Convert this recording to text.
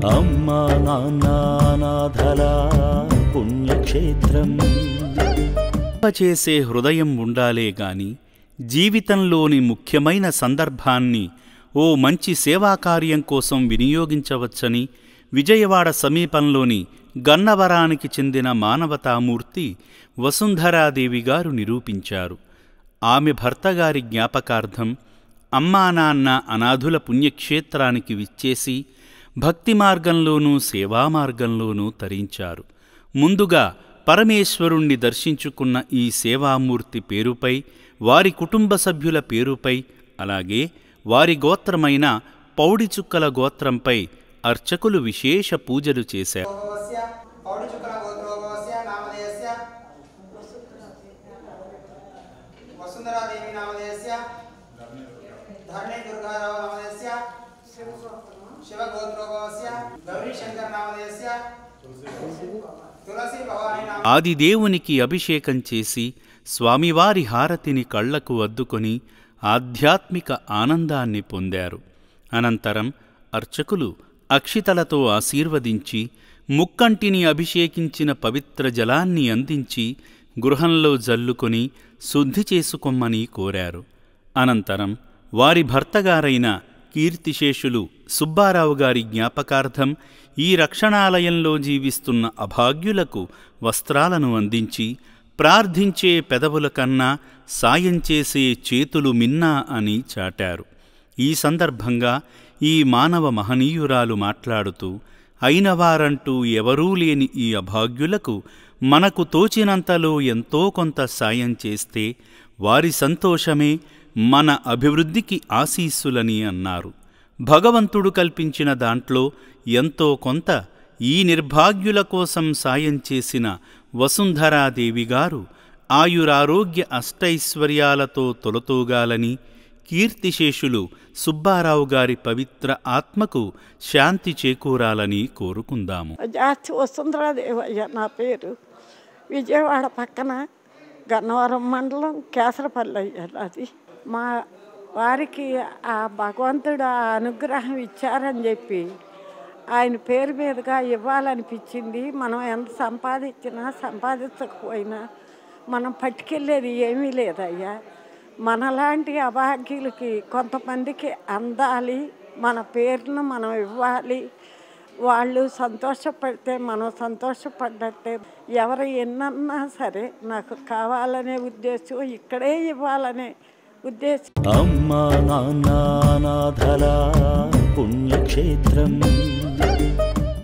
అమ్మా నాన్న అనాథల పుణ్యక్షేత్రం. చేసే హృదయం ఉండాలే గాని జీవితంలోని ముఖ్యమైన సందర్భాన్ని ఓ మంచి సేవాకార్యం కోసం వినియోగించవచ్చని విజయవాడ సమీపంలోని గన్నవరానికి చెందిన మానవతామూర్తి వసుంధరాదేవి గారు నిరూపించారు. ఆమె భర్తగారి జ్ఞాపకార్థం అమ్మానాన్న అనాథుల పుణ్యక్షేత్రానికి విచ్చేసి భక్తి మార్గంలోనూ సేవామార్గంలోనూ తరించారు. ముందుగా పరమేశ్వరుణ్ణి దర్శించుకున్న ఈ సేవామూర్తి పేరుపై, వారి కుటుంబ సభ్యుల పేరుపై, అలాగే వారి గోత్రమైన పౌడిచుక్కల గోత్రంపై అర్చకులు విశేష పూజలు చేశారు. ఆదిదేవునికి అభిషేకం చేసి స్వామివారి హారతిని కళ్లకు అద్దుకొని ఆధ్యాత్మిక ఆనందాన్ని పొందారు. అనంతరం అర్చకులు అక్షితలతో ఆశీర్వదించి ముక్కంటిని అభిషేకించిన పవిత్ర జలాన్ని అందించి గృహంలో జల్లుకొని శుద్ధి చేసుకొమ్మని కోరారు. అనంతరం వారి భర్తగారైన కీర్తిశేషులు సుబ్బారావు గారి జ్ఞాపకార్థం ఈ రక్షణాలయంలో జీవిస్తున్న అభాగ్యులకు వస్త్రాలను అందించి ప్రార్థించే పెదవుల కన్నా సాయం చేసే చేతులు మిన్నా అని చాటారు. ఈ సందర్భంగా ఈ మానవ మహనీయురాలు మాట్లాడుతూ, అయినవారంటూ ఎవరూ లేని ఈ అభాగ్యులకు మనకు తోచినంతలో ఎంతో కొంత సాయం చేస్తే వారి సంతోషమే మన అభివృద్ధికి ఆశీస్సులని అన్నారు. భగవంతుడు కల్పించిన దాంట్లో ఎంతో కొంత ఈ నిర్భాగ్యుల కోసం సాయం చేసిన వసుంధరాదేవి గారు ఆయురారోగ్య అష్టైశ్వర్యాలతో తొలతూగాలని, కీర్తిశేషులు సుబ్బారావు గారి పవిత్ర ఆత్మకు శాంతి చేకూరాలని కోరుకుందాము. వసుంధరాదేవి నా పేరు. విజయవాడ పక్కన గన్నవరం మండలం కేసరపల్లి అయ్యారు. అది మా వారికి ఆ భగవంతుడు ఆ అనుగ్రహం ఇచ్చారని చెప్పి ఆయన పేరు మీదుగా ఇవ్వాలనిపించింది. మనం ఎంత సంపాదించినా సంపాదించకపోయినా మనం పట్టుకెళ్ళేది ఏమీ లేదయ్యా. మనలాంటి అభాగ్యులకి కొంతమందికి అందాలి, మన పేరును మనం ఇవ్వాలి. వాళ్ళు సంతోషపడితే మనం సంతోషపడ్డట్టే. ఎవరు ఎన్నన్నా సరే నాకు కావాలనే ఉద్దేశం, ఇక్కడే ఇవ్వాలనే ఉద్దేశం. అమ్మా నాన్న అనాథల పుణ్యక్షేత్రం.